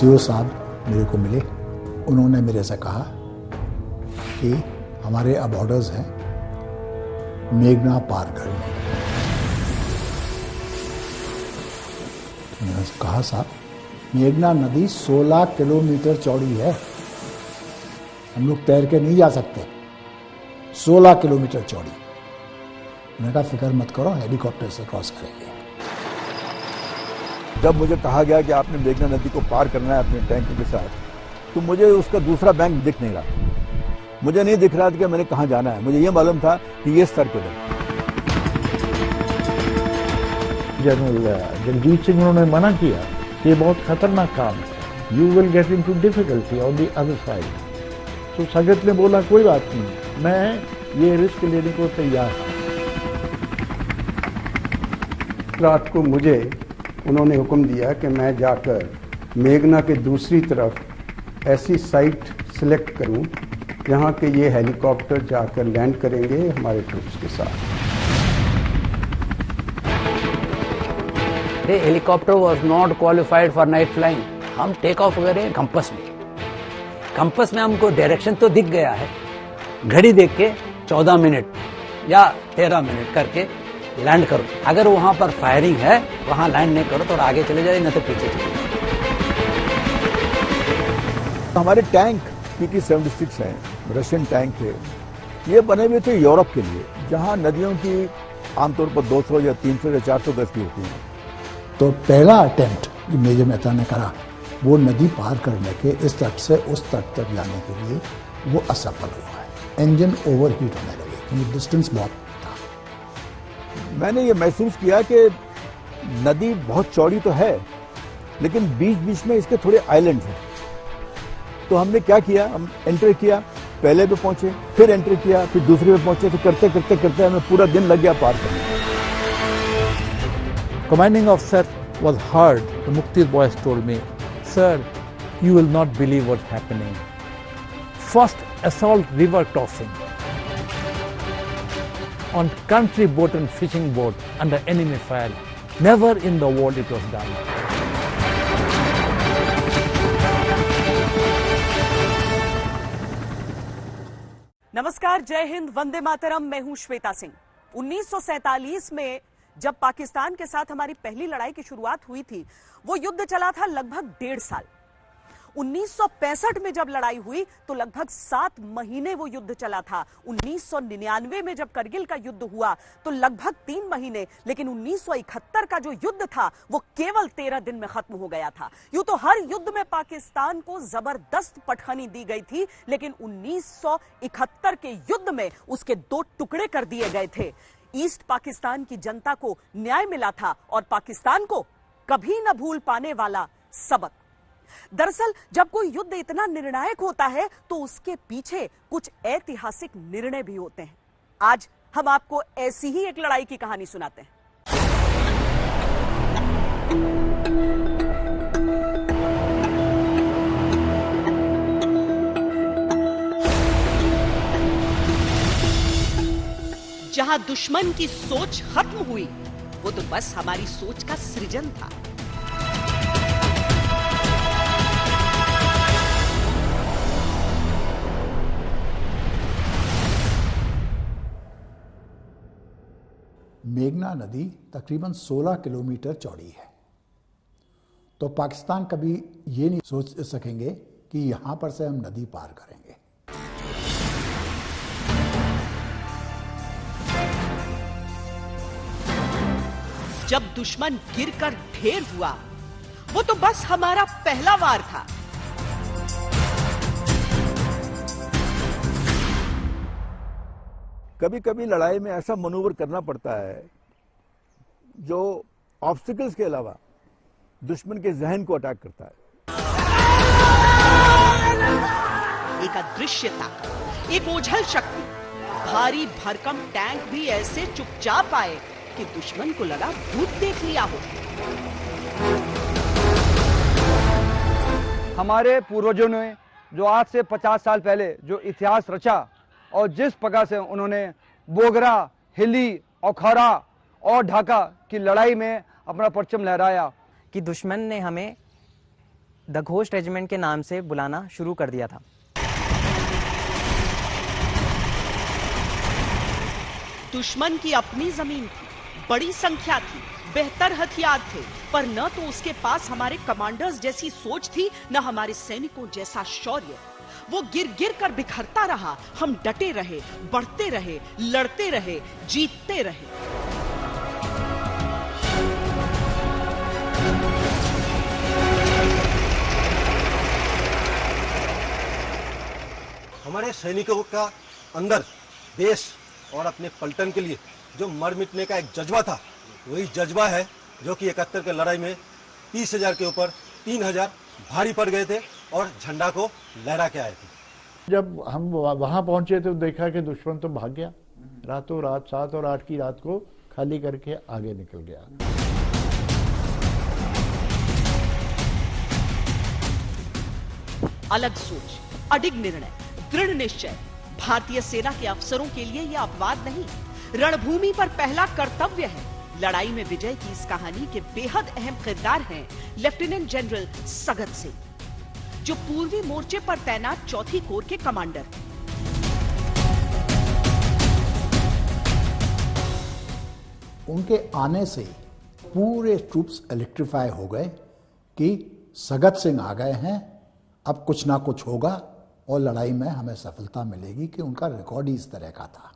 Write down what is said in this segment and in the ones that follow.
CO साहब मेरे को मिले। उन्होंने मेरे से कहा कि हमारे अब ऑर्डर्स हैं मेघना पार करने। मैंने कहा साहब मेघना नदी 16 किलोमीटर चौड़ी है, हम लोग तैर के नहीं जा सकते, 16 किलोमीटर चौड़ी। मैंने कहा फिक्र मत करो, हेलीकॉप्टर से क्रॉस करेंगे। जब मुझे कहा गया कि आपने मेघना नदी को पार करना है अपने टैंक के साथ, तो मुझे उसका दूसरा बैंक दिख नहीं रहा। मुझे नहीं दिख रहा था कि मैंने कहाँ जाना है। मुझे ये मालूम था कि ये सर्कुलर। जनरल जगजीत सिंह उन्होंने मना किया कि ये बहुत खतरनाक काम है, you will get into difficulty on the other side. तो सगत ने बोला कोई बात नहीं, मैं ये रिस्क लेने को तैयार हूँ। रात को मुझे उन्होंने हुक्म दिया कि मैं जाकर मेघना के दूसरी तरफ ऐसी साइट सिलेक्ट करूं जहां के ये हेलीकॉप्टर जाकर लैंड करेंगे हमारे ट्रूप्स के साथ। The helicopter was not qualified for night flying. हम टेक ऑफ करें कंपस में। कंपस में हमको डायरेक्शन तो दिख गया है, घड़ी देख के 14 मिनट या 13 मिनट करके लैंड करो। अगर वहां पर फायरिंग है वहां लैंड नहीं करो तो आगे चले जाए, न तो पीछे चले जाए। हमारे टैंक PT-76 हैं, रशियन टैंक थे। ये बने हुए थे यूरोप के लिए, जहां नदियों की आमतौर पर 200 या 300 या 400 गज की होती हैं। तो पहला अटेम्प्ट जो मेजर मेहता ने करा वो नदी पार करने के इस तट से उस तट तक जाने के लिए वो असफल हुआ है। इंजन ओवरहीट होने लगे क्योंकि डिस्टेंस बहुत था। मैंने ये महसूस किया कि नदी बहुत चौड़ी तो है, लेकिन बीच बीच में इसके थोड़े आइलैंड्स हैं। तो हमने क्या किया, हम एंटर किया, पहले पे पहुंचे, फिर एंटर किया, फिर दूसरे पे पहुंचे, तो करते करते करते हमें पूरा दिन लग गया पार करने। Commanding officer was hurt. The Mukti's boys told me, "Sir, you will not believe what's happening. First assault river crossing on country boat and fishing boat under enemy fire. Never in the world it was done." नमस्कार, जय हिंद, वंदे मातरम। मैं हूं श्वेता सिंह। 1947 में जब पाकिस्तान के साथ हमारी पहली लड़ाई की शुरुआत हुई थी, वो युद्ध चला था लगभग 1.5 साल। 1965 में जब लड़ाई हुई तो लगभग 7 महीने वो युद्ध चला था। 1999 में जब करगिल का युद्ध हुआ तो लगभग 3 महीने। लेकिन 1971 का जो युद्ध था वो केवल 13 दिन में खत्म हो गया था। यूं तो हर युद्ध में पाकिस्तान को जबरदस्त पटखनी दी गई थी, लेकिन 1971 के युद्ध में उसके 2 टुकड़े कर दिए गए थे। ईस्ट पाकिस्तान की जनता को न्याय मिला था और पाकिस्तान को कभी न भूल पाने वाला सबक। दरअसल जब कोई युद्ध इतना निर्णायक होता है तो उसके पीछे कुछ ऐतिहासिक निर्णय भी होते हैं। आज हम आपको ऐसी ही एक लड़ाई की कहानी सुनाते हैं। जहां दुश्मन की सोच खत्म हुई, वो तो बस हमारी सोच का सृजन था। मेघना नदी तकरीबन 16 किलोमीटर चौड़ी है। तो पाकिस्तान कभी ये नहीं सोच सकेंगे कि यहां पर से हम नदी पार करेंगे। जब दुश्मन गिरकर ढेर हुआ, वो तो बस हमारा पहला वार था। कभी कभी लड़ाई में ऐसा मनूवर करना पड़ता है जो ऑब्स्टिकल्स के अलावा दुश्मन के जहन को अटैक करता है। एक अदृश्य ताकत, एक ओझल शक्ति, भारी भरकम टैंक भी ऐसे चुपचाप आए कि दुश्मन को लगा भूत देख लिया हो। हमारे पूर्वजों ने जो आज से 50 साल पहले जो इतिहास रचा और जिस प्रकार से उन्होंने बोगरा, हिली, औखरा और ढाका की लड़ाई में अपना परचम लहराया, कि दुश्मन ने हमें द घोस्ट रेजिमेंट के नाम से बुलाना शुरू कर दिया था। दुश्मन की अपनी जमीन थी, बड़ी संख्या थी, बेहतर हथियार थे, पर न तो उसके पास हमारे कमांडर्स जैसी सोच थी, न हमारे सैनिकों जैसा शौर्य। वो गिर गिर कर बिखरता रहा, हम डटे रहे, बढ़ते रहे, लड़ते रहे, जीतते रहे। हमारे सैनिकों का अंदर देश और अपने पलटन के लिए जो मर मिटने का एक जज्बा था, वही जज्बा है जो कि 71 के लड़ाई में 30,000 के ऊपर 3,000 भारी पड़ गए थे और झंडा को लहरा के आए थे। जब हम वहां पहुंचे तो देखा कि दुश्मन तो भाग गया, रातों रात 7 और 8 की रात को खाली करके आगे निकल गया। अलग सोच, अडिग निर्णय, दृढ़ निश्चय, भारतीय सेना के अफसरों के लिए यह अपवाद नहीं, रणभूमि पर पहला कर्तव्य है। लड़ाई में विजय की इस कहानी के बेहद अहम किरदार हैं लेफ्टिनेंट जनरल सगत सिंह, जो पूर्वी मोर्चे पर तैनात 4थी कोर के कमांडर हैं। उनके आने से पूरे ट्रूप्स इलेक्ट्रीफाई हो गए कि सगत सिंह आ गए हैं, अब कुछ ना कुछ होगा और लड़ाई में हमें सफलता मिलेगी, कि उनका रिकॉर्ड ही इस तरह का था।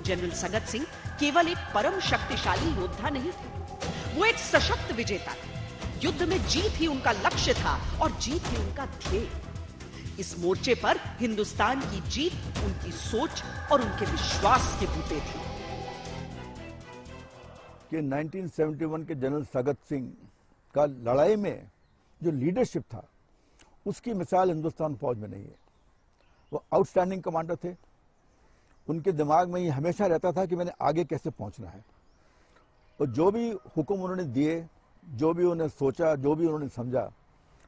जनरल सगत सिंह केवल एक परम शक्तिशाली योद्धा नहीं थे, वो एक सशक्त विजेता थे। युद्ध में जीत ही उनका लक्ष्य था और जीत ही उनका ध्येय। इस मोर्चे पर हिंदुस्तान की जीत उनकी सोच और उनके विश्वास के बूते थी। कि 1971 के जनरल सगत सिंह का लड़ाई में जो लीडरशिप था, उसकी मिसाल हिंदुस्तान फौज में नहीं है। वो आउटस्टैंडिंग कमांडर थे। उनके दिमाग में ये हमेशा रहता था कि मैंने आगे कैसे पहुंचना है, और जो भी हुक्म उन्होंने दिए, जो भी उन्होंने सोचा, जो भी उन्होंने समझा,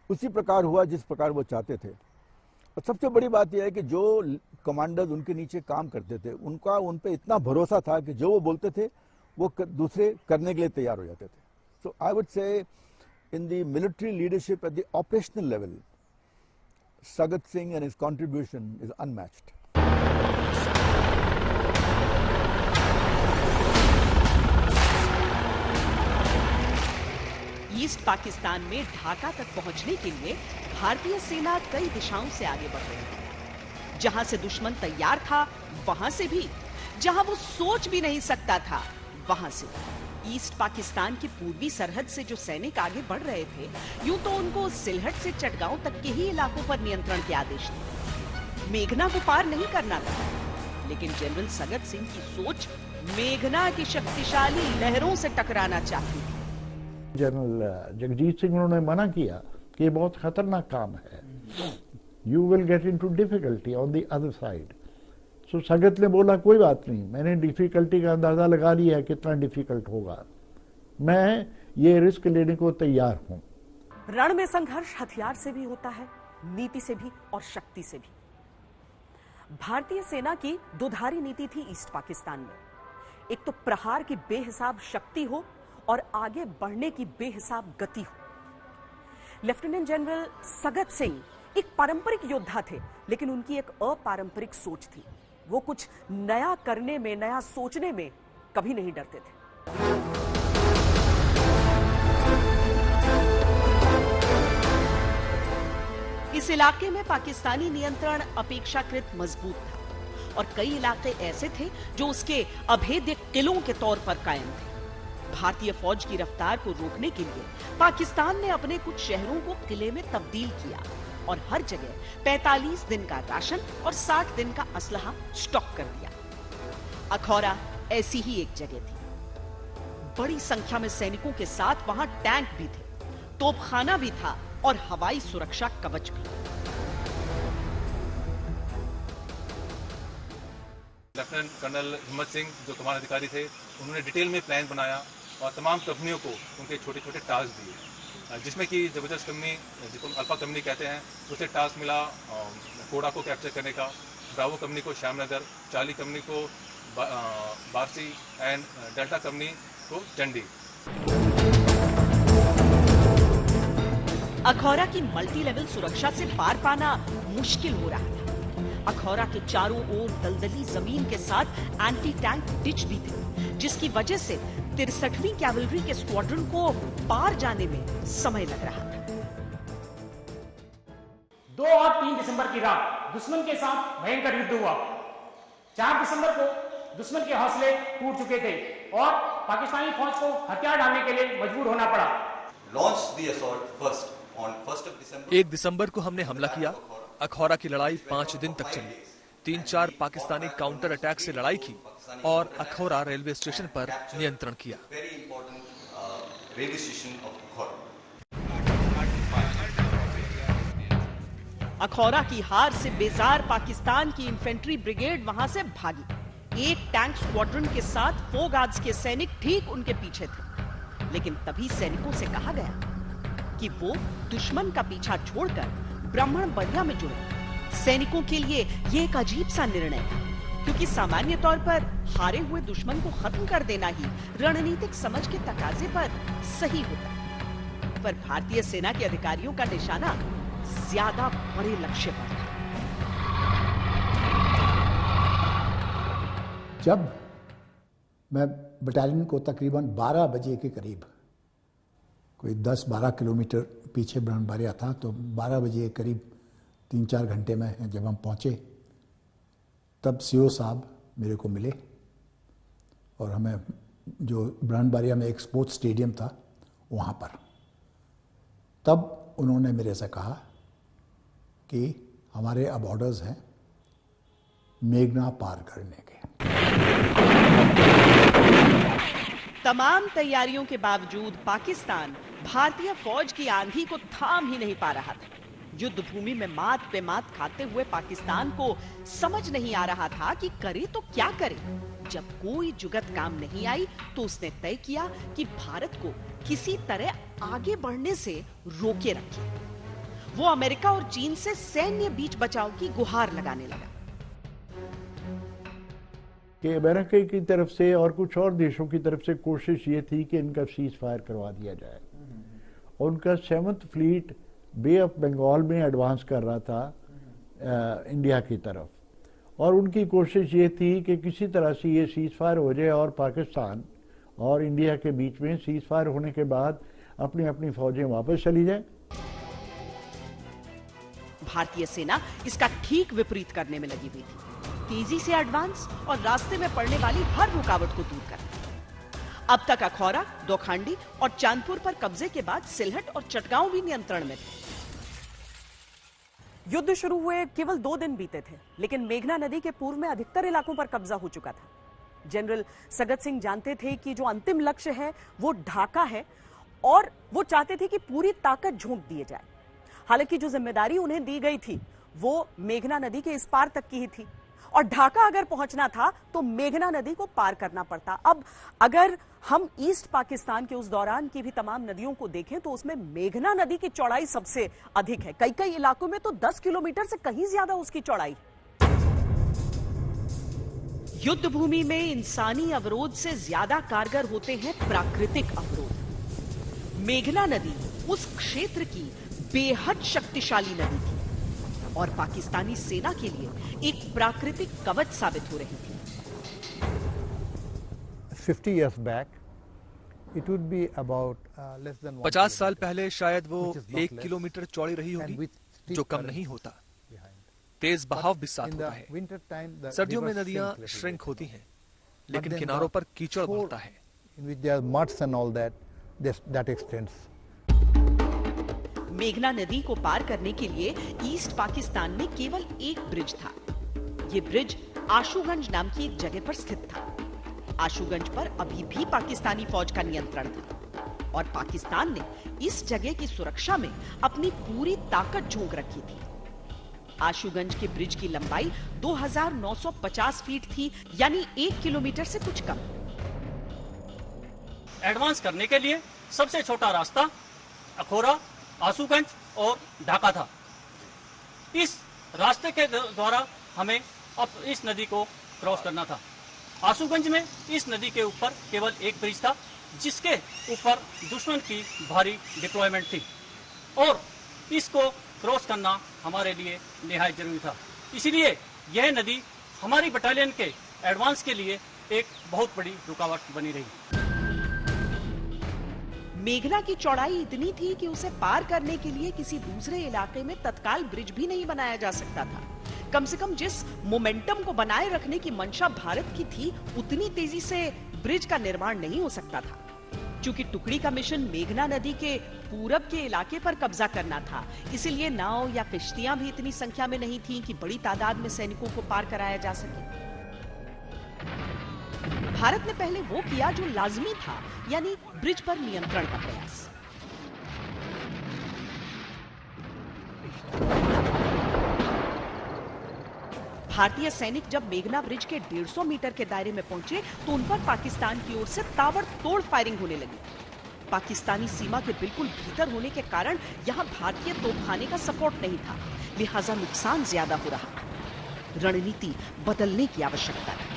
उसी प्रकार हुआ जिस प्रकार वो चाहते थे। और सबसे बड़ी बात यह है कि जो कमांडर्स उनके नीचे काम करते थे, उनका उन पे इतना भरोसा था कि जो वो बोलते थे वो दूसरे करने के लिए तैयार हो जाते थे। सो I would say in the military leadership at the operational level, Sagat Singh and his contribution is unmatched. East Pakistan में ढाका तक पहुंचने के लिए भारतीय सेना कई दिशाओं से आगे बढ़ रही थी। जहां से दुश्मन तैयार था, वहां से भी, जहां वो सोच भी नहीं सकता था, वहां से। ईस्ट पाकिस्तान की पूर्वी सरहद से जो सैनिक आगे बढ़ रहे थे, यूं तो उनको सिलहट से चटगांव तक के ही इलाकों पर नियंत्रण के आदेश थे। मेघना को पार नहीं करना था, लेकिन जनरल सगत सिंह की सोच मेघना की शक्तिशाली लहरों से टकराना चाहती थी। जनरल जगजीत सिंह उन्होंने मना किया कि ये बहुत खतरनाक काम है, you will get into difficulty on the other side. So सगत ने बोला कोई बात नहीं, मैंने डिफिकल्टी का अंदाजा लगा लिया है कितना डिफिकल्ट होगा, मैं ये रिस्क लेने को तैयार हूं। रण में संघर्ष हथियार से भी होता है, नीति से भी और शक्ति से भी। भारतीय सेना की दुधारी नीति थी ईस्ट पाकिस्तान में। एक तो प्रहार की बेहिसाब शक्ति हो और आगे बढ़ने की बेहिसाब गति हो। लेफ्टिनेंट जनरल सगत सिंह एक पारंपरिक योद्धा थे, लेकिन उनकी एक अपारंपरिक सोच थी। वो कुछ नया करने में, नया सोचने में कभी नहीं डरते थे। इस इलाके में पाकिस्तानी नियंत्रण अपेक्षाकृत मजबूत था और कई इलाके ऐसे थे जो उसके अभेद्य किलों के तौर पर कायम थे। भारतीय फौज की रफ्तार को रोकने के लिए पाकिस्तान ने अपने कुछ शहरों को किले में तब्दील किया और हर जगह 45 दिन का राशन और 60 दिन का असलहा स्टॉक कर दिया। अखौरा ऐसी ही एक जगह थी। बड़ी संख्या में सैनिकों के साथ वहां टैंक भी थे, तोपखाना भी था और हवाई सुरक्षा कवच भी। लेफ्टिनेंट कर्नल हिम्मत सिंह जो कमान अधिकारी थे, उन्होंने डिटेल में प्लान बनाया और तमाम कंपनियों को उनके छोटे छोटे टास्क दिए, जिसमें कि जबरदस्त कंपनी, जिसको अल्फा कंपनी कहते हैं, उसे टास्क मिला कोड़ा को कैप्चर करने का, ब्रावो कंपनी को श्यामनगर, चार्ली कंपनी को बारसी एंड डेल्टा कंपनी तो चंडी। अखौरा की मल्टी लेवल सुरक्षा से पार पाना मुश्किल हो रहा था। अखौरा के चारों ओर दलदली जमीन के साथ एंटी टैंक डिच भी थे, जिसकी वजह से 63वीं कैवलरी के स्क्वाड्रन को पार जाने में समय लग रहा था। 2 और 3 दिसंबर की रात दुश्मन के साथ भयंकर युद्ध हुआ। 4 दिसंबर को दुश्मन के हौसले टूट चुके थे और पाकिस्तानी फौज को हथियार डालने के लिए मजबूर होना पड़ा। 1 दिसंबर को हमने हमला किया। अखौरा की लड़ाई 5 दिन तक चली। 3-4 पाकिस्तानी काउंटर अटैक से लड़ाई की और अखौरा रेलवे स्टेशन पर नियंत्रण किया। अखौरा की हार से बेजार पाकिस्तान की इन्फेंट्री ब्रिगेड वहां से भागी। एक टैंक स्क्वाड्रन के साथ 4 गार्ड्स के सैनिक ठीक उनके पीछे थे, लेकिन तभी सैनिकों से कहा गया कि वो दुश्मन का पीछा छोड़कर ब्राह्मणबाड़िया में जुड़े। सैनिकों के लिए ये एक अजीब सा निर्णय था, क्योंकि सामान्य तौर पर हारे हुए दुश्मन को खत्म कर देना ही रणनीतिक समझ के तकाजे पर सही होता है। पर भारतीय सेना के अधिकारियों का निशाना ज्यादा बड़े लक्ष्य पर था। जब मैं बटालियन को तकरीबन 12 बजे के करीब, कोई 10-12 किलोमीटर पीछे ब्राह्मणबाड़िया था, तो 12 बजे के करीब 3-4 घंटे में जब हम पहुंचे, तब सीओ साहब मेरे को मिले और हमें जो ब्राह्मणबाड़िया में एक स्पोर्ट्स स्टेडियम था वहाँ पर, तब उन्होंने मेरे से कहा कि हमारे अब ऑर्डर्स हैं मेघना पार करने के। तमाम तैयारियों के बावजूद पाकिस्तान भारतीय फौज की आंधी को थाम ही नहीं पा रहा था। युद्ध भूमि में मात पे मात खाते हुए पाकिस्तान को समझ नहीं आ रहा था कि करे तो क्या करे। जब कोई जुगत काम नहीं आई तो उसने तय किया कि भारत को किसी तरह आगे बढ़ने से रोके रखे। वो अमेरिका और चीन से सैन्य बीच बचाव की गुहार लगाने लगा कि अमेरिका की तरफ से और कुछ और देशों की तरफ से कोशिश ये थी कि इनका सीज फायर करवा दिया जाए। उनका 7th fleet bay of Bengal में एडवांस कर रहा था इंडिया की तरफ, और उनकी कोशिश ये थी कि किसी तरह से ये सीज फायर हो जाए और पाकिस्तान और इंडिया के बीच में सीज फायर होने के बाद अपनी अपनी फौजें वापस चली जाए। भारतीय सेना इसका ठीक विपरीत करने में लगी हुई थी, तेजी से एडवांस और रास्ते में पड़ने वाली हर रुकावट को दूर करना। अब तक अखौरा, दोखांडी और चांदपुर पर कब्जे के बाद सिलहट और चटगांव भी नियंत्रण में थे। युद्ध शुरू हुए केवल 2 दिन बीते थे, लेकिन मेघना नदी के पूर्व में अधिकतर इलाकों पर कब्जा हो चुका था। जनरल सगत सिंह जानते थे कि जो अंतिम लक्ष्य है वो ढाका है और वो चाहते थे कि पूरी ताकत झोंक दिए जाए। हालांकि जो जिम्मेदारी उन्हें दी गई थी वो मेघना नदी के इस पार तक की ही थी, और ढाका अगर पहुंचना था तो मेघना नदी को पार करना पड़ता। अब अगर हम ईस्ट पाकिस्तान के उस दौरान की भी तमाम नदियों को देखें तो उसमें मेघना नदी की चौड़ाई सबसे अधिक है। कई कई इलाकों में तो 10 किलोमीटर से कहीं ज्यादा उसकी चौड़ाई। युद्ध भूमि में इंसानी अवरोध से ज्यादा कारगर होते हैं प्राकृतिक अवरोध। मेघना नदी उस क्षेत्र की बेहद शक्तिशाली नदी थी और पाकिस्तानी सेना के लिए एक प्राकृतिक कवच साबित हो रही थी। 50 years back, it would be about less than 50 साल पहले शायद वो 1 किलोमीटर चौड़ी रही होगी, जो कम नहीं होता। तेज बहाव भी साथ होता है। सर्दियों में नदियां श्रिंक होती हैं, लेकिन किनारों पर कीचड़ बढ़ता है। मेघना नदी को पार करने के लिए ईस्ट पाकिस्तान में केवल एक ब्रिज था। ये ब्रिज आशुगंज नाम की एक जगह पर स्थित था। आशुगंज पर अभी भी पाकिस्तानी फौज का नियंत्रण था और पाकिस्तान ने इस जगह की सुरक्षा में अपनी पूरी ताकत झोंक रखी थी। आशुगंज के ब्रिज की लंबाई 2950 फीट थी, यानी 1 किलोमीटर से कुछ कम। एडवांस करने के लिए सबसे छोटा रास्ता अखौरा, आशुगंज और ढाका था। इस रास्ते के द्वारा हमें अब इस नदी को क्रॉस करना था। आशुगंज में इस नदी के ऊपर केवल एक ब्रिज था जिसके ऊपर दुश्मन की भारी डिप्लॉयमेंट थी और इसको क्रॉस करना हमारे लिए निहायत जरूरी था। इसीलिए यह नदी हमारी बटालियन के एडवांस के लिए एक बहुत बड़ी रुकावट बनी रही। मेघना की चौड़ाई इतनी थी कि उसे पार करने के लिए किसी दूसरे इलाके में तत्काल ब्रिज भी नहीं बनाया जा सकता था। कम से कम जिस मोमेंटम को बनाए रखने की मंशा भारत की थी, उतनी तेजी से ब्रिज का निर्माण नहीं हो सकता था। चूंकि टुकड़ी का मिशन मेघना नदी के पूरब के इलाके पर कब्जा करना था, इसीलिए नाव या किश्तियां भी इतनी संख्या में नहीं थीं कि बड़ी तादाद में सैनिकों को पार कराया जा सके। भारत ने पहले वो किया जो लाजमी था, यानी ब्रिज पर नियंत्रण का प्रयास। भारतीय सैनिक जब मेघना ब्रिज के 150 मीटर के दायरे में पहुंचे तो उन पर पाकिस्तान की ओर से ताबड़तोड़ फायरिंग होने लगी। पाकिस्तानी सीमा के बिल्कुल भीतर होने के कारण यहां भारतीय तोपखाने का सपोर्ट नहीं था, लिहाजा नुकसान ज्यादा हो रहा। रणनीति बदलने की आवश्यकता है।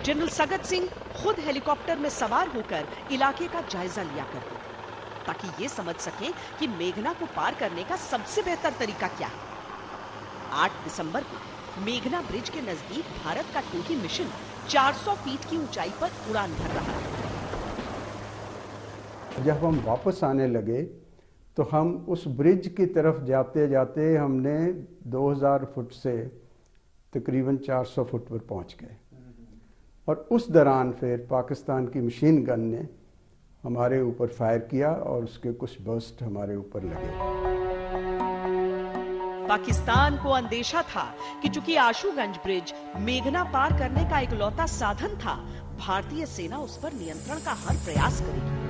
जनरल सगत सिंह खुद हेलीकॉप्टर में सवार होकर इलाके का जायजा लिया करते थे, ताकि ये समझ सकें कि मेघना को पार करने का सबसे बेहतर तरीका क्या है। 8 दिसंबर को मेघना ब्रिज के नजदीक भारत का टोही मिशन 400 फीट की ऊंचाई पर उड़ान भर रहा है। जब हम वापस आने लगे तो हम उस ब्रिज की तरफ जाते जाते हमने 2000 फुट से तकरीबन 400 फुट पर पहुंच गए और उस दौरान फिर पाकिस्तान की मशीन गन ने हमारे ऊपर फायर किया और उसके कुछ बर्स्ट हमारे ऊपर लगे। पाकिस्तान को अंदेशा था कि चूंकि आशुगंज ब्रिज मेघना पार करने का इकलौता साधन था, भारतीय सेना उस पर नियंत्रण का हर प्रयास करेगी।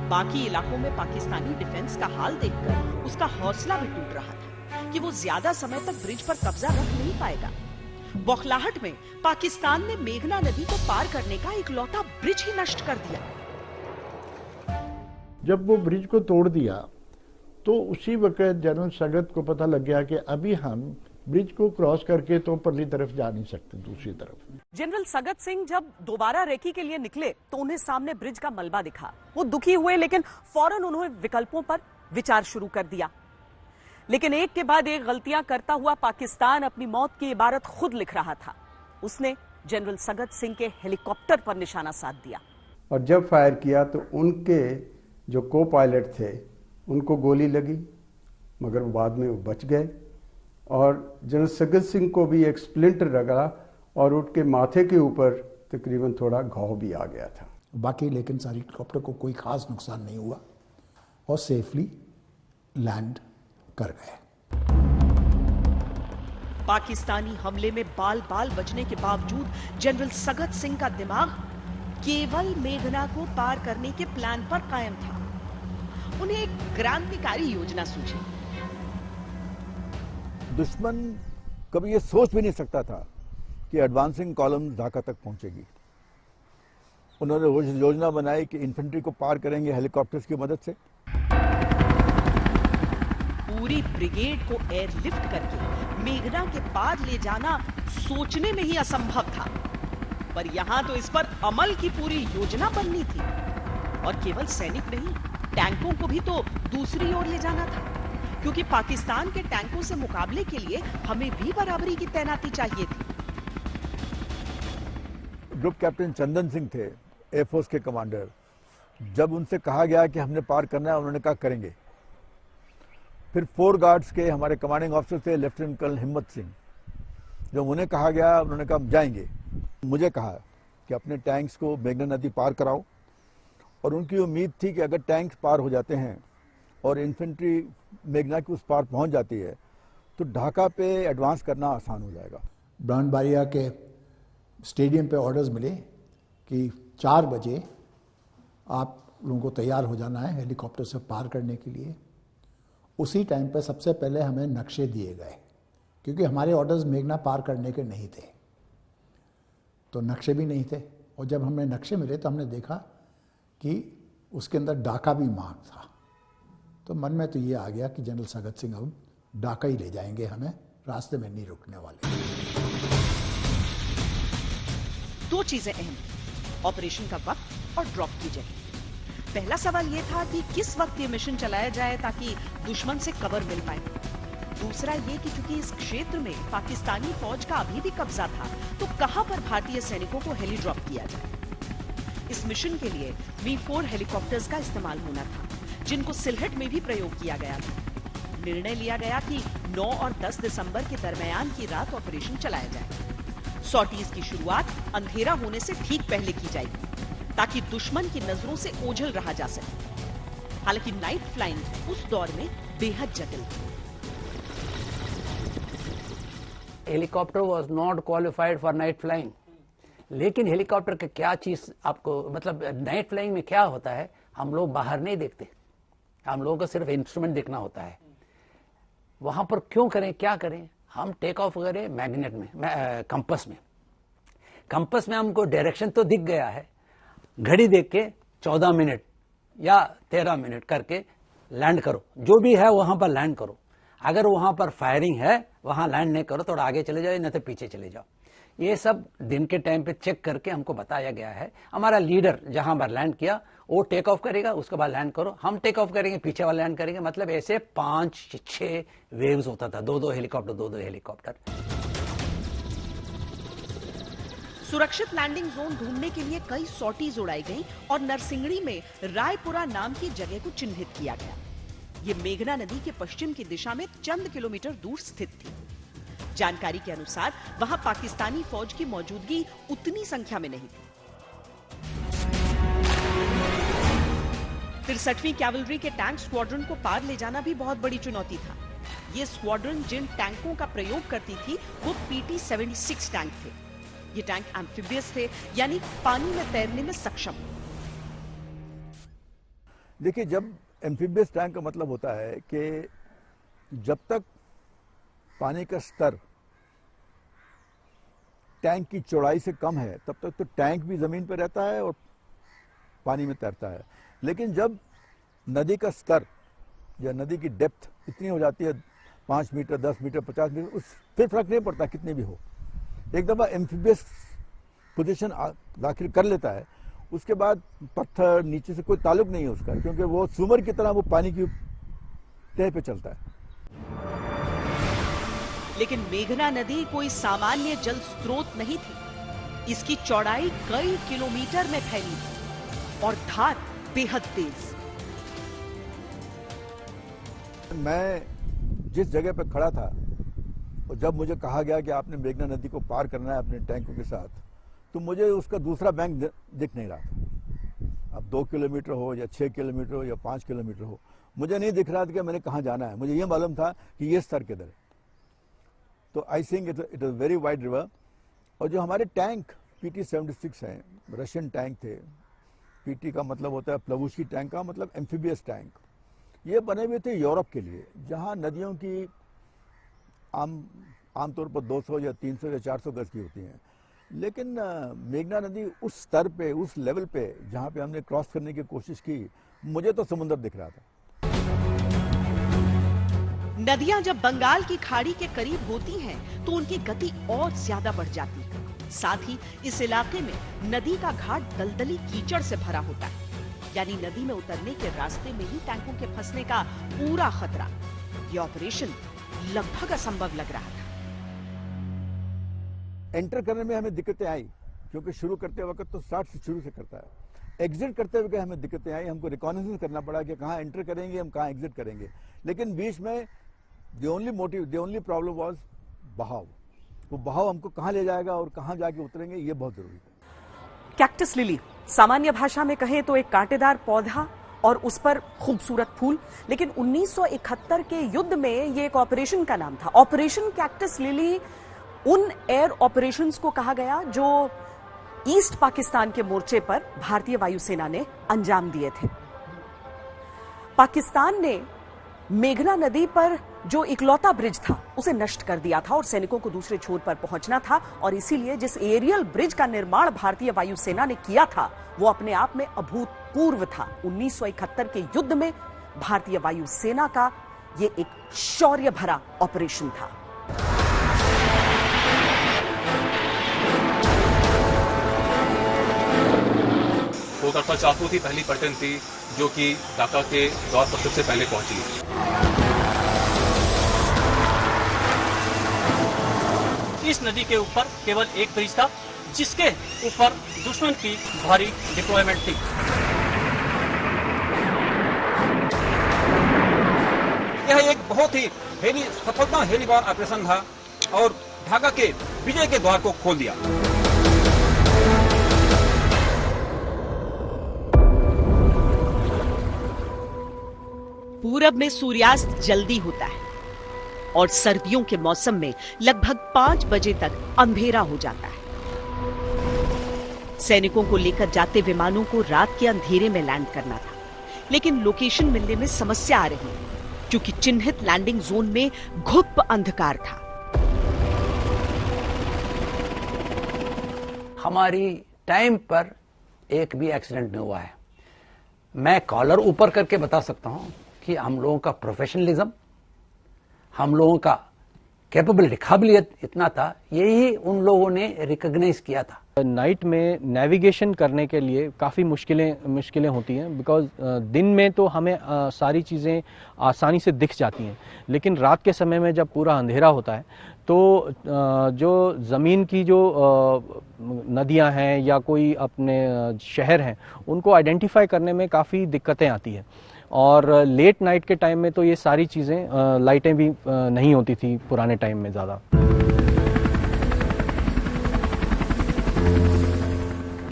बाकी इलाकों में पाकिस्तानी डिफेंस का हाल देखकर उसका हौसला भी टूट रहा था कि वो ज्यादा समय तक ब्रिज पर कब्जा रख नहीं पाएगा। बौखलाहट में पाकिस्तान ने मेघना नदी को पार करने का इकलौता ब्रिज ही नष्ट कर दिया। जब वो ब्रिज को तोड़ दिया तो उसी वक्त जनरल सगत को पता लग गया कि अभी हम ब्रिज को क्रॉस करके तो परली तरफ जा नहीं सकते, दूसरी तरफ। जनरल सगत सिंह जब दोबारा रेकी के लिए निकले तो उन्हें सामने ब्रिज का मलबा दिखा। वो दुखी हुए, लेकिन फौरन उन्होंने विकल्पों पर विचार शुरू कर दिया। लेकिन एक के बाद एक गलतियां करता हुआ पाकिस्तान अपनी मौत की इबारत खुद लिख रहा था। उसने जनरल सगत सिंह के हेलीकॉप्टर पर निशाना साध दिया और जब फायर किया तो उनके जो को पायलट थे उनको गोली लगी, मगर बाद में वो बच गए और जनरल सगत सिंह को भी एक स्प्लिंटर लगा और उनके माथे के ऊपर तकरीबन थोड़ा घाव भी आ गया था। बाकी लेकिन सारी हेलीकॉप्टर को कोई खास नुकसान नहीं हुआ और सेफली लैंड कर गए। पाकिस्तानी हमले में बाल बाल बचने के बावजूद जनरल सगत सिंह का दिमाग केवल मेघना को पार करने के प्लान पर कायम था। उन्हें एक क्रांतिकारी योजना सूझी। दुश्मन कभी ये सोच भी नहीं सकता था कि एडवांसिंग कॉलम ढाका तक पहुंचेगी। उन्होंने योजना बनाई कि इन्फेंट्री को पार करेंगे हेलीकॉप्टर्स की मदद से। पूरी ब्रिगेड को एयरलिफ्ट करके मेघना के पार ले जाना सोचने में ही असंभव था, पर यहां तो इस पर अमल की पूरी योजना बननी थी। और केवल सैनिक नहीं, टैंकों को भी तो दूसरी ओर ले जाना था, क्योंकि पाकिस्तान के टैंकों से मुकाबले के लिए हमें भी बराबरी की तैनाती चाहिए थी। ग्रुप कैप्टन चंदन सिंह थे, एयरफोर्स के कमांडर। जब उनसे कहा गया कि हमने पार करना है, उन्होंने कहा करेंगे। फिर 4 गार्ड्स के हमारे कमांडिंग ऑफिसर थे लेफ्टिनेंट कर्नल हिम्मत सिंह। जब उन्हें कहा गया, उन्होंने कहा हम जाएंगे। मुझे कहा कि अपने टैंक्स को मेघना नदी पार कराओ, और उनकी उम्मीद थी कि अगर टैंक्स पार हो जाते हैं और इन्फेंट्री मेघना की उस पार पहुंच जाती है तो ढाका पे एडवांस करना आसान हो जाएगा। ब्राह्मणबाड़िया के स्टेडियम पे ऑर्डर्स मिले कि 4 बजे आप लोगों को तैयार हो जाना है हेलीकॉप्टर से पार करने के लिए। उसी टाइम पे सबसे पहले हमें नक्शे दिए गए, क्योंकि हमारे ऑर्डर्स मेघना पार करने के नहीं थे, तो नक्शे भी नहीं थे। और जब हमें नक्शे मिले तो हमने देखा कि उसके अंदर ढाका भी मार्क था। तो मन में तो ये आ गया कि जनरल सगत सिंह अब ढाका ही ले जाएंगे, हमें रास्ते में नहीं रुकने वाले। दो चीजें अहम थी, ऑपरेशन का वक्त और ड्रॉप की जगह। पहला सवाल यह था कि किस वक्त ये मिशन चलाया जाए ताकि दुश्मन से कवर मिल पाए। दूसरा ये कि चूंकि इस क्षेत्र में पाकिस्तानी फौज का अभी भी कब्जा था, तो कहां पर भारतीय सैनिकों को हेली ड्रॉप किया जाए। इस मिशन के लिए V4 हेलीकॉप्टर्स का इस्तेमाल होना था, जिनको सिलहट में भी प्रयोग किया गया था। निर्णय लिया गया कि 9 और 10 दिसंबर के दरमियान की रात ऑपरेशन चलाया जाए। सॉर्टीज की शुरुआत अंधेरा होने से ठीक पहले की जाएगी, ताकि दुश्मन की नजरों से ओझल रहा जा सके। हालांकि नाइट फ्लाइंग उस दौर में बेहद जटिल थी। Helicopter was not qualified for night flying. लेकिन हेलीकॉप्टर का क्या चीज आपको, मतलब नाइट फ्लाइंग में क्या होता है, हम लोग बाहर नहीं देखते, हम लोगों को सिर्फ इंस्ट्रूमेंट देखना होता है। वहां पर क्यों करें, क्या करें, हम टेक ऑफ करें मैग्नेट में, कंपस में हमको डायरेक्शन तो दिख गया है, घड़ी देख के 14 मिनट या 13 मिनट करके लैंड करो, जो भी है वहां पर लैंड करो। अगर वहां पर फायरिंग है वहां लैंड नहीं करो, थोड़ा आगे चले जाओ, नहीं तो पीछे चले जाओ। ये सब दिन के टाइम पे चेक करके हमको बताया गया है। हमारा लीडर जहां पर लैंड किया वो टेक ऑफ करेगा, उसके बाद लैंड करो, हम टेक ऑफ करेंगे, पीछे वाला लैंड करेंगे। मतलब ऐसे 5-6 वेव्स होता था, दो दो हेलीकॉप्टर। सुरक्षित लैंडिंग जोन ढूंढने के लिए कई सॉर्टीज उड़ाई गई और नरसिंगड़ी में रायपुरा नाम की जगह को चिन्हित किया गया। ये मेघना नदी के पश्चिम की दिशा में चंद किलोमीटर दूर स्थित थी। जानकारी के अनुसार वहां पाकिस्तानी फौज की मौजूदगी उतनी संख्या में नहीं थी। 63वीं कैवलरी के टैंक स्क्वाड्रन को पार ले जाना भी बहुत बड़ी चुनौती था। ये स्क्वाड्रन जिन टैंकों का प्रयोग करती थी वो PT-76 टैंक थे। ये टैंक एम्फिबियस थे, यानी पानी में तैरने में सक्षम। देखिए, जब एम्फिबियस टैंक का मतलब होता है कि जब तक पानी का स्तर टैंक की चौड़ाई से कम है तब तक तो टैंक भी जमीन पर रहता है और पानी में तैरता है। लेकिन जब नदी का स्तर या नदी की डेप्थ इतनी हो जाती है, 5 मीटर, 10 मीटर, 50 मीटर, फिर फर्क नहीं पड़ता कितनी भी हो, एक दफा एम्फिबियस पोजीशन दाखिल कर लेता है, उसके बाद पत्थर नीचे से कोई ताल्लुक नहीं है उसका, क्योंकि वो स्विमर की तरह वो पानी की तह पे चलता है। लेकिन मेघना नदी कोई सामान्य जल स्रोत नहीं थी। इसकी चौड़ाई कई किलोमीटर में फैली थी और धार बेहद तेज। मैं जिस जगह पे खड़ा था और जब मुझे कहा गया कि आपने मेघना नदी को पार करना है अपने टैंकों के साथ, तो मुझे उसका दूसरा बैंक दिख नहीं रहा था। अब 2 किलोमीटर हो या 6 किलोमीटर हो या 5 किलोमीटर हो, मुझे नहीं दिख रहा था कि मैंने कहाँ जाना है। मुझे ये मालूम था कि ये स्तर किधर है। तो I think it is very wide river. और जो हमारे टैंक PT-76 हैं, रशियन टैंक थे। PT का मतलब होता है प्लवुस्की टैंक का मतलब एम्फिबियस टैंक। ये बने हुए थे यूरोप के लिए, जहाँ नदियों की आमतौर पर 200 या 300 या 400 गज की होती हैं। लेकिन मेघना नदी उस स्तर पे, उस लेवल पे जहाँ पे हमने क्रॉस करने की कोशिश की, मुझे तो समुद्र दिख रहा था। नदियां जब बंगाल की खाड़ी के करीब होती हैं, तो उनकी गति और ज्यादा बढ़ जाती है। साथ ही इस इलाके में नदी का घाट दलदली कीचड़ से भरा होता है, यानी नदी में उतरने के रास्ते में ही टैंकों के फंसने का पूरा खतरा। यह ऑपरेशन लगभग असंभव लग रहा था। एंटर करने में हमें दिक्कतें आई, क्योंकि शुरू करते वक्त तो स्टार्ट से शुरू से करता है। एग्जिट करते हुए हमें दिक्कतें आई, हमको रिकॉग्निशन करना पड़ा कि कहाँ एंटर करेंगे, हम कहाँ एग्जिट करेंगे। लेकिन बीच में द ओनली प्रॉब्लम वाज बहाव। वो बहाव हमको कहाँ ले जाएगा और कहाँ जाके उतरेंगे, ये बहुत जरूरी है। कैक्टस लिली सामान्य भाषा में कहें तो एक कांटेदार पौधा और उस पर खूबसूरत फूल, लेकिन 1971 के युद्ध में ये एक ऑपरेशन का नाम था। ऑपरेशन कैक्टस लिली उन एयर ऑपरेशंस को कहा गया जो ईस्ट पाकिस्तान के मोर्चे पर भारतीय वायुसेना ने अंजाम दिए थे। पाकिस्तान ने मेघना नदी पर जो इकलौता ब्रिज था उसे नष्ट कर दिया था और सैनिकों को दूसरे छोर पर पहुंचना था, और इसीलिए जिस एरियल ब्रिज का निर्माण भारतीय वायुसेना ने किया था वो अपने आप में अभूतपूर्व था। 1971 के युद्ध में भारतीय वायुसेना का ये एक शौर्य भरा ऑपरेशन था। वो गढ़फा चाकू की पहली पलटन थी जो कि ढाका के दौर पर सबसे पहले पहुंची। इस नदी के ऊपर केवल एक ब्रिज था जिसके ऊपर दुश्मन की भारी डिप्लॉयमेंट थी। यह एक बहुत ही सफलता हेलीबार ऑपरेशन था और ढाका के विजय के द्वार को खोल दिया। पूरब में सूर्यास्त जल्दी होता है और सर्दियों के मौसम में लगभग 5 बजे तक अंधेरा हो जाता है। सैनिकों को लेकर जाते विमानों को रात के अंधेरे में लैंड करना था, लेकिन लोकेशन मिलने में समस्या आ रही है क्योंकि चिन्हित लैंडिंग जोन में घुप अंधकार था। हमारी टाइम पर एक भी एक्सीडेंट नहीं हुआ है। मैं कॉलर ऊपर करके बता सकता हूं कि हम लोगों का प्रोफेशनलिज्म, हम लोगों का कैपेबिलिटी, काबिलियत इतना था, यही उन लोगों ने रिकॉग्नाइज किया था। नाइट में नेविगेशन करने के लिए काफ़ी मुश्किलें होती हैं, बिकॉज दिन में तो हमें सारी चीज़ें आसानी से दिख जाती हैं, लेकिन रात के समय में जब पूरा अंधेरा होता है तो जो ज़मीन की जो नदियां हैं या कोई अपने शहर हैं उनको आइडेंटिफाई करने में काफ़ी दिक्कतें आती हैं। और लेट नाइट के टाइम में तो ये सारी चीज़ें, लाइटें भी नहीं होती थी पुराने टाइम में ज़्यादा।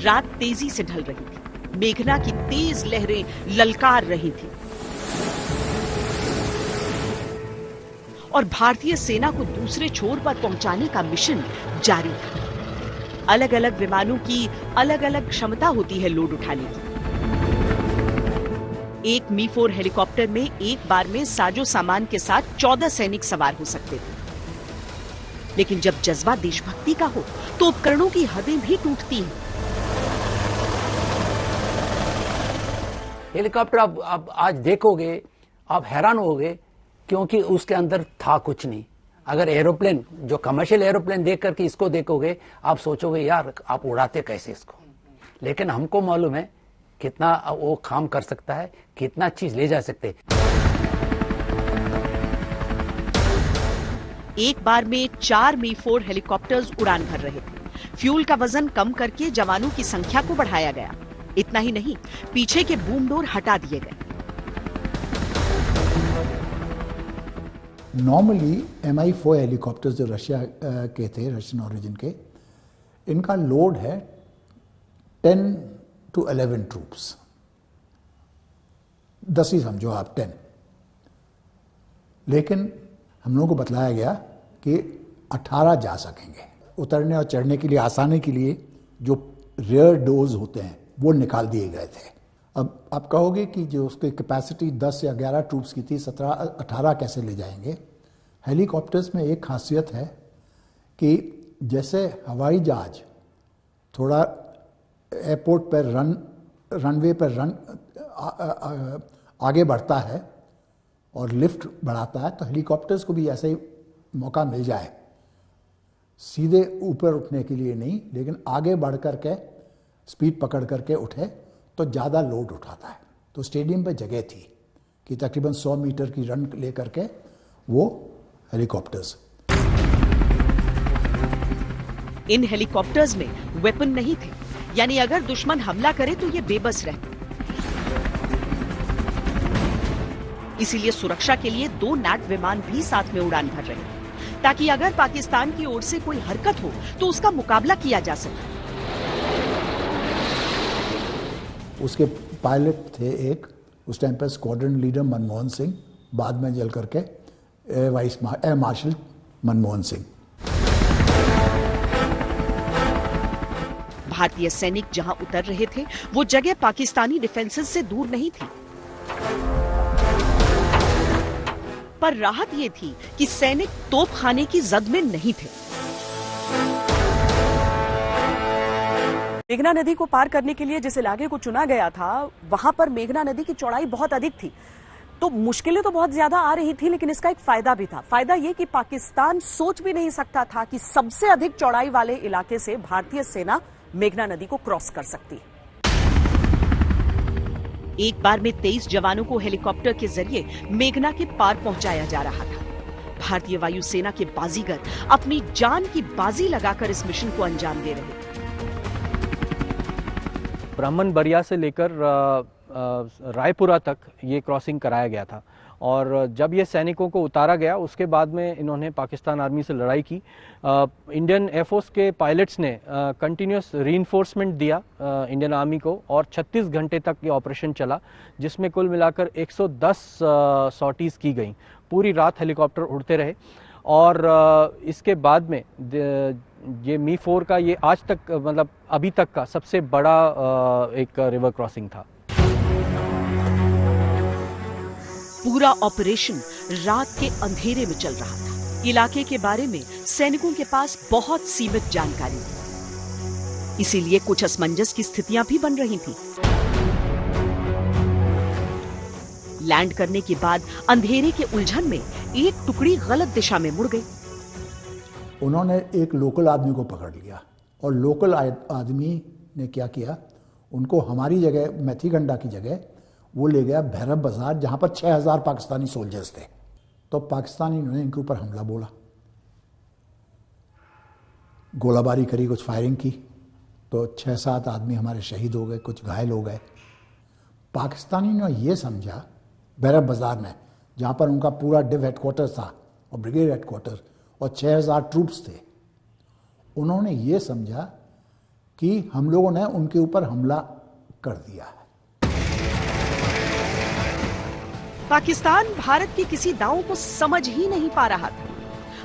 रात तेजी से ढल रही थी, मेघना की तेज लहरें ललकार रही थी और भारतीय सेना को दूसरे छोर पर पहुंचाने का मिशन जारी था। अलग अलग विमानों की अलग अलग क्षमता होती है लोड उठाने की। एक मी-4 हेलीकॉप्टर में एक बार में साजो सामान के साथ 14 सैनिक सवार हो सकते थे, लेकिन जब जज्बा देशभक्ति का हो तो उपकरणों की हदें भी टूटती हैं। हेलीकॉप्टर अब आज देखोगे आप हैरान होगे क्योंकि उसके अंदर था कुछ नहीं। अगर एरोप्लेन, जो कमर्शियल एरोप्लेन देख करके इसको देखोगे आप सोचोगे यार आप उड़ाते कैसे इसको, लेकिन हमको मालूम है कितना वो काम कर सकता है, कितना चीज ले जा सकते। एक बार में 4 मी-4 हेलीकॉप्टर्स उड़ान भर रहे थे। फ्यूल का वजन कम करके जवानों की संख्या को बढ़ाया गया। इतना ही नहीं, पीछे के बूम डोर हटा दिए गए। नॉर्मली Mi-4 हेलीकॉप्टर्स जो रशिया के थे, रशियन ओरिजिन के, इनका लोड है 10 to 11 ट्रूप्स, 10 ही समझो आप, 10। लेकिन हम लोगों को बतलाया गया कि 18 जा सकेंगे। उतरने और चढ़ने के लिए, आसानी के लिए जो रेयर डोर्स होते हैं वो निकाल दिए गए थे। अब आप कहोगे कि जो उसकी कैपेसिटी 10 या 11 ट्रूप्स की थी, 17-18 कैसे ले जाएंगे? हेलीकॉप्टर्स में एक खासियत है कि जैसे हवाई जहाज थोड़ा एयरपोर्ट पर रनवे पर आगे बढ़ता है और लिफ्ट बढ़ाता है, तो हेलीकॉप्टर्स को भी ऐसे ही मौका मिल जाए, सीधे ऊपर उठने के लिए नहीं, लेकिन आगे बढ़ करके स्पीड पकड़ करके उठे तो ज़्यादा लोड उठाता है। तो स्टेडियम पे जगह थी कि तकरीबन 100 मीटर की रन ले करके वो हेलीकॉप्टर्स। इन हेलीकॉप्टर्स में वेपन नहीं थे, यानी अगर दुश्मन हमला करे तो ये बेबस रहते। इसीलिए सुरक्षा के लिए 2 नैट विमान भी साथ में उड़ान भर रहे हैं, ताकि अगर पाकिस्तान की ओर से कोई हरकत हो तो उसका मुकाबला किया जा सके। उसके पायलट थे एक, उस टाइम पर स्क्वाड्रन लीडर मनमोहन सिंह, बाद में जल करके एयर मार्शल मनमोहन सिंह। भारतीय सैनिक जहां उतर रहे थे वो जगह पाकिस्तानी डिफेंसेस से दूर नहीं थी, पर राहत ये थी कि सैनिक तोपखाने की जद में नहीं थे। मेघना नदी को पार करने के लिए जिस इलाके को चुना गया था, वहां पर मेघना नदी की चौड़ाई बहुत अधिक थी, तो मुश्किलें तो बहुत ज्यादा आ रही थी, लेकिन इसका एक फायदा भी था। फायदा ये कि पाकिस्तान सोच भी नहीं सकता था कि सबसे अधिक चौड़ाई वाले इलाके से भारतीय सेना मेघना नदी को क्रॉस कर सकती है। एक बार में 23 जवानों को हेलीकॉप्टर के जरिए मेघना के पार पहुंचाया जा रहा था। भारतीय वायुसेना के बाजीगर अपनी जान की बाजी लगाकर इस मिशन को अंजाम दे रहे थे। ब्राह्मण बरिया से लेकर रायपुरा तक ये क्रॉसिंग कराया गया था और जब ये सैनिकों को उतारा गया उसके बाद में इन्होंने पाकिस्तान आर्मी से लड़ाई की। इंडियन एयरफोर्स के पायलट्स ने कंटिन्यूस रीइंफोर्समेंट दिया इंडियन आर्मी को और 36 घंटे तक ये ऑपरेशन चला, जिसमें कुल मिलाकर 110 सॉर्टीज़ की गई। पूरी रात हेलीकॉप्टर उड़ते रहे और इसके बाद में ये मी-4 का ये आज तक मतलब अभी तक का सबसे बड़ा एक रिवर क्रॉसिंग था। पूरा ऑपरेशन रात के अंधेरे में चल रहा था। इलाके के बारे में सैनिकों के पास बहुत सीमित जानकारी थी, इसीलिए कुछ असमंजस की स्थितियां भी बन रही थीं। लैंड करने के बाद अंधेरे के उलझन में एक टुकड़ी गलत दिशा में मुड़ गई। उन्होंने एक लोकल आदमी को पकड़ लिया और लोकल आदमी ने क्या किया, उनको हमारी जगह मैथीगंडा की जगह वो ले गया भैरव बाजार, जहां पर 6000 पाकिस्तानी सोल्जर्स थे। तो पाकिस्तानी ने इनके ऊपर हमला बोला, गोलाबारी करी, कुछ फायरिंग की, तो 6-7 आदमी हमारे शहीद हो गए, कुछ घायल हो गए। पाकिस्तानी ने ये समझा भैरव बाजार में, जहां पर उनका पूरा डिव हेडक्वार्टर था और ब्रिगेड हेडक्वार्टर और 6000 ट्रूप्स थे, उन्होंने ये समझा कि हम लोगों ने उनके ऊपर हमला कर दिया है। पाकिस्तान भारत के किसी दांव को समझ ही नहीं पा रहा था।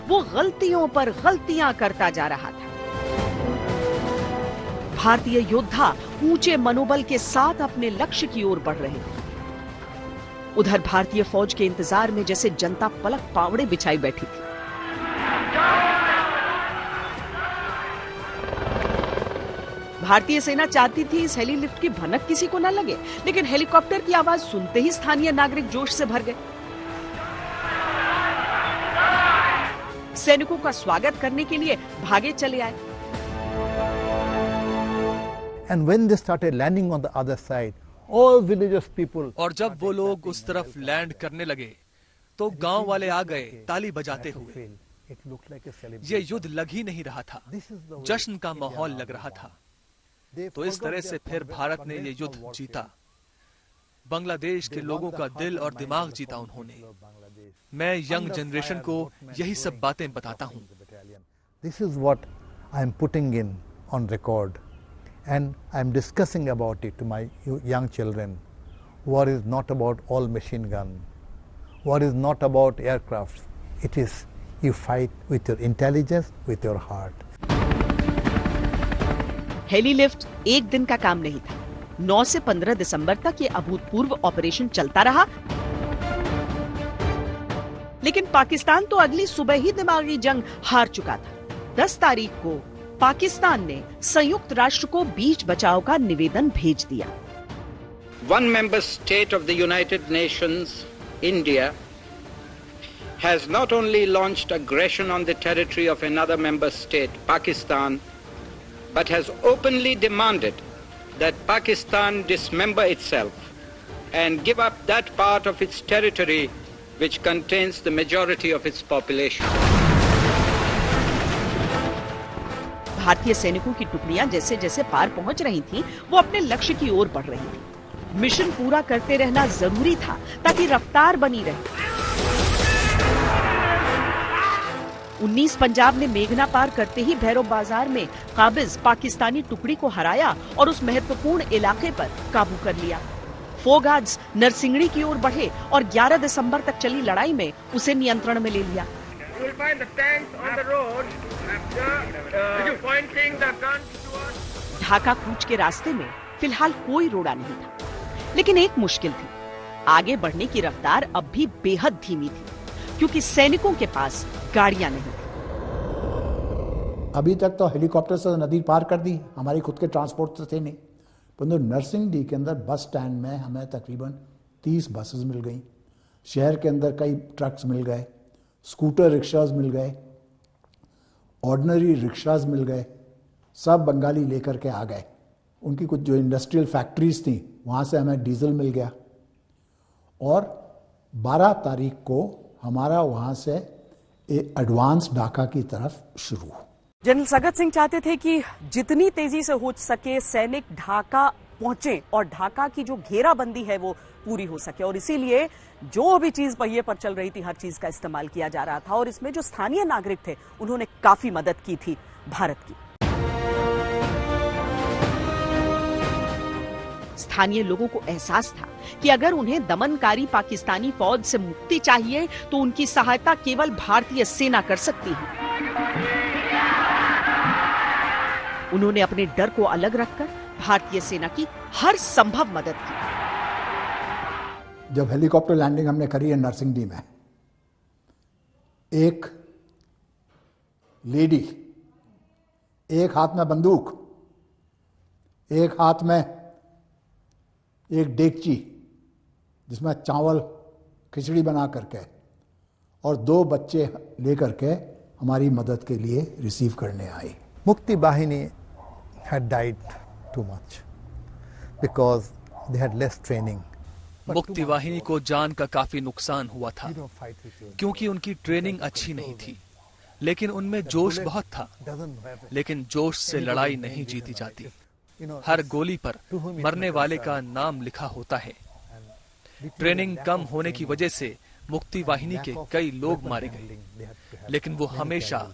वो गलतियों पर गलतियां करता जा रहा था। भारतीय योद्धा ऊंचे मनोबल के साथ अपने लक्ष्य की ओर बढ़ रहे थे। उधर भारतीय फौज के इंतजार में जैसे जनता पलक पावड़े बिछाई बैठी थी। भारतीय सेना चाहती थी इस हेली लिफ्ट की भनक किसी को न लगे, लेकिन हेलीकॉप्टर की आवाज सुनते ही स्थानीय नागरिक जोश से भर गए। सैनिकों का स्वागत करने के लिए भागे चले आए। And when they started landing on the other side, all villages people. और जब वो लोग उस तरफ लैंड करने लगे तो गांव वाले आ गए ताली बजाते हुए। ये युद्ध लग ही नहीं रहा था, जश्न का माहौल लग रहा था। तो इस तरह से फिर भारत ने ये युद्ध जीता। बांग्लादेश के लोगों का दिल और दिमाग जीता उन्होंने। मैं यंग जनरेशन को यही सब बातें बताता हूँ। This is what I am putting in on record, and I am discussing about it to my young children. War is not about all machine gun. War is not about aircrafts. It is you fight with your intelligence, with your heart. Heli lift एक दिन का काम नहीं था। 9 से 15 दिसंबर तक ये अभूतपूर्व ऑपरेशन चलता रहा, लेकिन पाकिस्तान तो अगली सुबह ही दिमागी जंग हार चुका था। 10 तारीख को पाकिस्तान ने संयुक्त राष्ट्र को बीच बचाव का निवेदन भेज दिया। One member state of the United Nations, India, has not only launched aggression on the territory of another member state, Pakistan, but has openly demanded that Pakistan dismember itself and give up that part of its territory which contains the majority of its population. भारतीय सैनिकों की टुकड़ियां जैसे जैसे पार पहुंच रही थीं, वो अपने लक्ष्य की ओर बढ़ रही थी। मिशन पूरा करते रहना जरूरी था ताकि रफ्तार बनी रहे। 19 पंजाब ने मेघना पार करते ही भैरव बाजार में काबिज पाकिस्तानी टुकड़ी को हराया और उस महत्वपूर्ण इलाके पर काबू कर लिया। फोगार्ड्स नरसिंगड़ी की ओर बढ़े और 11 दिसंबर तक चली लड़ाई में उसे नियंत्रण में ले लिया। ढाका कूच के रास्ते में फिलहाल कोई रोड़ा नहीं था, लेकिन एक मुश्किल थी। आगे बढ़ने की रफ्तार अब भी बेहद धीमी थी, क्योंकि सैनिकों के पास गाड़ियां नहीं थी। अभी तक तो हेलीकॉप्टर से नदी पार कर दी, हमारी खुद के ट्रांसपोर्ट तो थे नहीं, परंतु नरसिंहडी के अंदर बस स्टैंड में हमें तकरीबन 30 बसेस मिल गई। शहर के अंदर कई ट्रक्स मिल गए, स्कूटर रिक्शाज मिल गए, ऑर्डिनरी रिक्शाज मिल गए। सब बंगाली लेकर के आ गए। उनकी कुछ जो इंडस्ट्रियल फैक्ट्रीज थी वहाँ से हमें डीजल मिल गया और 12 तारीख को हमारा वहाँ से एडवांस ढाका की तरफ शुरू। जनरल सगत सिंह चाहते थे कि जितनी तेजी से हो सके सैनिक ढाका पहुंचे और ढाका की जो घेराबंदी है वो पूरी हो सके, और इसीलिए जो भी चीज पहिए पर चल रही थी हर चीज का इस्तेमाल किया जा रहा था। और इसमें जो स्थानीय नागरिक थे उन्होंने काफी मदद की थी भारत की। स्थानीय लोगों को एहसास था कि अगर उन्हें दमनकारी पाकिस्तानी फौज से मुक्ति चाहिए तो उनकी सहायता केवल भारतीय सेना कर सकती है। उन्होंने अपने डर को अलग रखकर भारतीय सेना की हर संभव मदद की। जब हेलीकॉप्टर लैंडिंग हमने करी है नरसिंहडी में, एक लेडी, एक हाथ में बंदूक, एक हाथ में एक डेगची जिसमें चावल खिचड़ी बना करके और 2 बच्चे लेकर के हमारी मदद के लिए रिसीव करने आई। Mukti Bahini had died too much because they had less training. मुक्ति वाहिनी को जान का काफी नुकसान हुआ था क्योंकि उनकी ट्रेनिंग अच्छी नहीं थी, लेकिन उनमें जोश बहुत था। लेकिन जोश से लड़ाई नहीं जीती जाती। हर गोली पर मरने वाले का नाम लिखा होता है। ट्रेनिंग कम होने की वजह से मुक्ति वाहिनी के कई लोग मारे गए, लेकिन वो हमेशा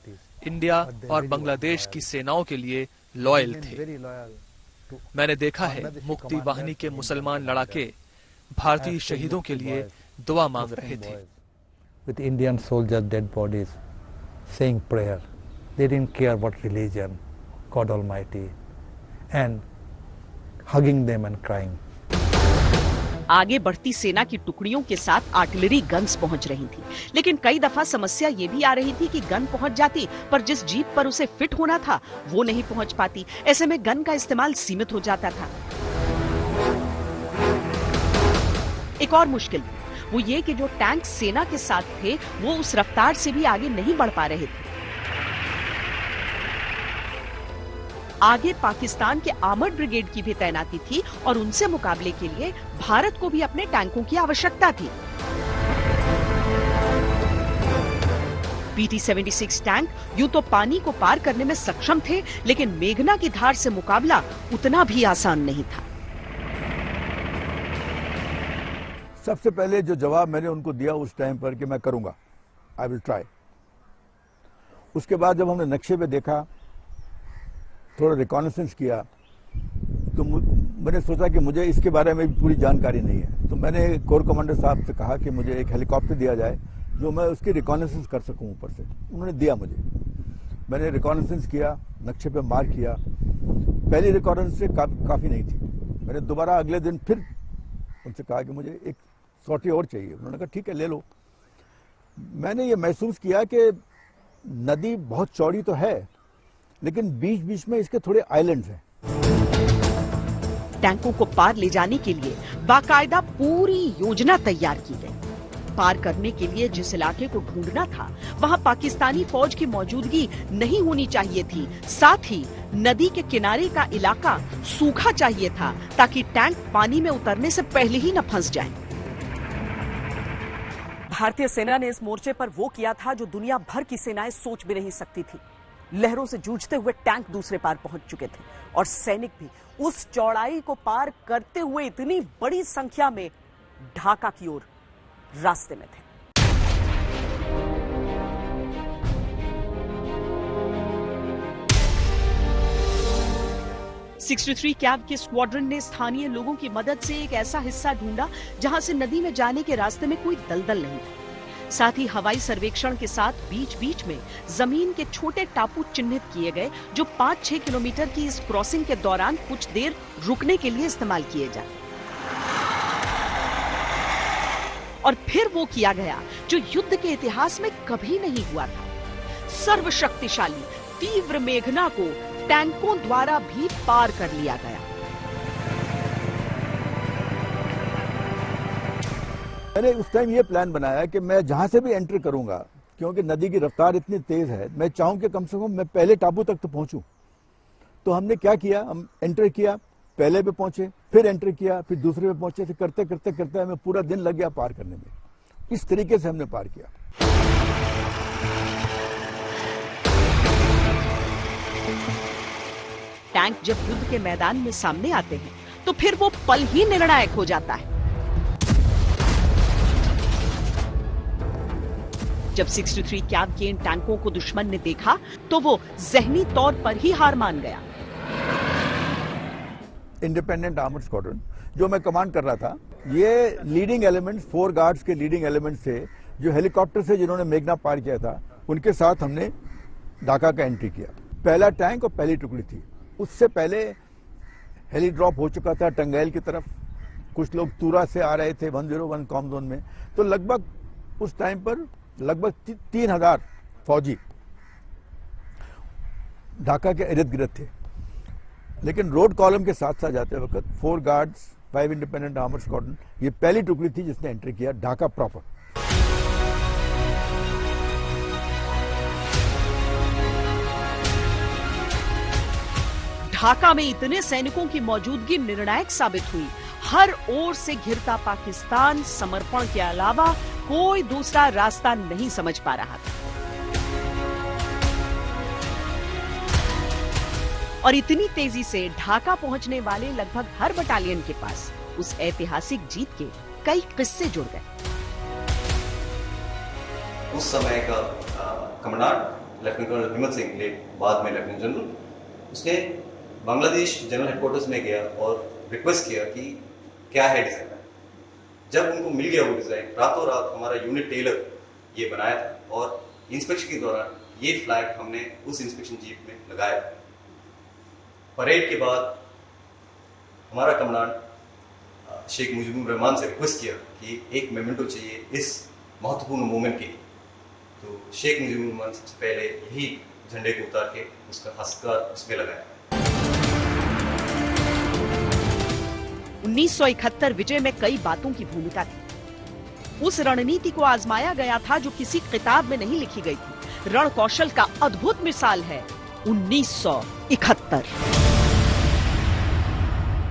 इंडिया और बांग्लादेश की सेनाओं के लिए लॉयल थे। मैंने देखा है मुक्ति वाहिनी के मुसलमान लड़ाके भारतीय शहीदों के लिए दुआ मांग रहे थे। With Indian soldiers' dead bodies, saying prayer, they didn't care what religion, God Almighty, and hugging them and crying. आगे बढ़ती सेना की टुकड़ियों के साथ आर्टिलरी गन्स पहुंच रही थी, लेकिन कई दफा समस्या ये भी आ रही थी कि गन पहुंच जाती पर जिस जीप पर उसे फिट होना था वो नहीं पहुंच पाती। ऐसे में गन का इस्तेमाल सीमित हो जाता था। एक और मुश्किल वो ये कि जो टैंक सेना के साथ थे वो उस रफ्तार से भी आगे नहीं बढ़ पा रहे थे। आगे पाकिस्तान के आर्मर्ड ब्रिगेड की भी तैनाती थी और उनसे मुकाबले के लिए भारत को भी अपने टैंकों की आवश्यकता थी। PT-76 टैंक यूं तो पानी को पार करने में सक्षम थे, लेकिन मेघना की धार से मुकाबला उतना भी आसान नहीं था। सबसे पहले जो जवाब मैंने उनको दिया उस टाइम पर कि मैं करूंगा, आई विल ट्राई। उसके बाद जब हमने नक्शे पे देखा, थोड़ा रिकॉनेसेंस किया, तो मैंने सोचा कि मुझे इसके बारे में भी पूरी जानकारी नहीं है। तो मैंने कोर कमांडर साहब से कहा कि मुझे एक हेलीकॉप्टर दिया जाए जो मैं उसकी रिकॉनेसेंस कर सकूं ऊपर से। उन्होंने दिया मुझे। मैंने रिकॉनेसेंस किया, नक्शे पे मार्क किया। पहली रिकॉनेसेंस से काफ़ी नहीं थी। मैंने दोबारा अगले दिन फिर उनसे कहा कि मुझे एक सॉटी और चाहिए। उन्होंने कहा ठीक है ले लो। मैंने ये महसूस किया कि नदी बहुत चौड़ी तो है, लेकिन बीच बीच में इसके थोड़े आइलैंड्स हैं। टैंकों को पार ले जाने के लिए बाकायदा पूरी योजना तैयार की गई। पार करने के लिए जिस इलाके को ढूंढना था वहां पाकिस्तानी फौज की मौजूदगी नहीं होनी चाहिए थी। साथ ही नदी के किनारे का इलाका सूखा चाहिए था ताकि टैंक पानी में उतरने से पहले ही न फंस जाएं। भारतीय सेना ने इस मोर्चे पर वो किया था जो दुनिया भर की सेनाएं सोच भी नहीं सकती थी। लहरों से जूझते हुए टैंक दूसरे पार पहुंच चुके थे और सैनिक भी उस चौड़ाई को पार करते हुए इतनी बड़ी संख्या में ढाका की ओर रास्ते में थे। .63 कैब के स्क्वाड्रन ने स्थानीय लोगों की मदद से एक ऐसा हिस्सा ढूंढा जहां से नदी में जाने के रास्ते में कोई दलदल नहीं था। साथ ही हवाई सर्वेक्षण के साथ बीच बीच में जमीन के छोटे टापू चिन्हित किए गए जो 5-6 किलोमीटर की इस क्रॉसिंग के दौरान कुछ देर रुकने के लिए इस्तेमाल किए जाए। और फिर वो किया गया जो युद्ध के इतिहास में कभी नहीं हुआ था। सर्वशक्तिशाली तीव्र मेघना को टैंकों द्वारा भी पार कर लिया गया। मैंने उस टाइम ये प्लान बनाया कि मैं जहां से भी एंटर करूंगा, क्योंकि नदी की रफ्तार इतनी तेज है, मैं चाहूं कि कम से कम मैं पहले टापू तक तो पहुंचूं। तो हमने क्या किया, हम एंटर किया, पहले पे पहुंचे, फिर एंट्री किया, फिर दूसरे पे पहुंचे, फिर करते करते करते हमें पूरा दिन लग गया पार करने में। इस तरीके से हमने पार किया। टैंक जब युद्ध के मैदान में सामने आते हैं तो फिर वो पल ही निर्णायक हो जाता है। जब 63 कैव के इन टैंकों को दुश्मन ने देखा तो वो ज़हनी तौर पर ही हार मान गया। इंडिपेंडेंट आर्मर्ड स्क्वाड्रन जो मैं कमांड कर रहा था, ये लीडिंग एलिमेंट्स, 4 गार्ड्स के लीडिंग एलिमेंट्स थे जो हेलीकॉप्टर से जिन्होंने मेघना पार किया था, उनके साथ हमने ढाका का एंट्री किया। पहला टैंक और पहली टुकड़ी थी। उससे पहले हेली ड्रॉप हो चुका था टंगैल की तरफ, कुछ लोग तूरा से आ रहे थे 101 कॉम जोन में। तो लगभग उस टाइम पर लगभग 3000 फौजी ढाका के इर्द गिर्द थे। लेकिन रोड कॉलम के साथ साथ जाते वक्त 4 गार्ड्स, 5 इंडिपेंडेंट आर्मर्ड स्क्वाड्रन, ये पहली टुकड़ी थी जिसने एंट्री किया ढाका प्रॉपर। ढाका में इतने सैनिकों की मौजूदगी निर्णायक साबित हुई। हर ओर से घिरता पाकिस्तान समर्पण के अलावा कोई दूसरा रास्ता नहीं समझ पा रहा था। और इतनी तेजी से ढाका पहुंचने वाले लगभग हर बटालियन के पास उस ऐतिहासिक जीत के कई किस्से जुड़ गए। उस समय का कमांडेंट लेफ्टिनेंट कर्नल हिम्मत सिंह, बाद में लेफ्टिनेंट जनरल, उसने बांग्लादेश जनरल हेडक्वार्टर्स में गया और रिक्वेस्ट किया कि क्या है डिजाइन। जब उनको मिल गया वो डिजाइन, रातों रात हमारा यूनिट टेलर ये बनाया था और इंस्पेक्शन के दौरान ये फ्लैग हमने उस इंस्पेक्शन जीप में लगाया। परेड के बाद हमारा कमांडेंट शेख मुजीबुर रहमान से रिक्वेस्ट किया कि एक मेमेंटो चाहिए इस महत्वपूर्ण मोमेंट के लिए। तो शेख मुजीबुर रहमान सबसे पहले यही झंडे को उतार के उसका हस्तकार उसमें लगाया। 1971 विजय में कई बातों की भूमिका थी। उस रणनीति को आजमाया गया था जो किसी किताब में नहीं लिखी गई थी। रण कौशल का अद्भुत मिसाल है 1971।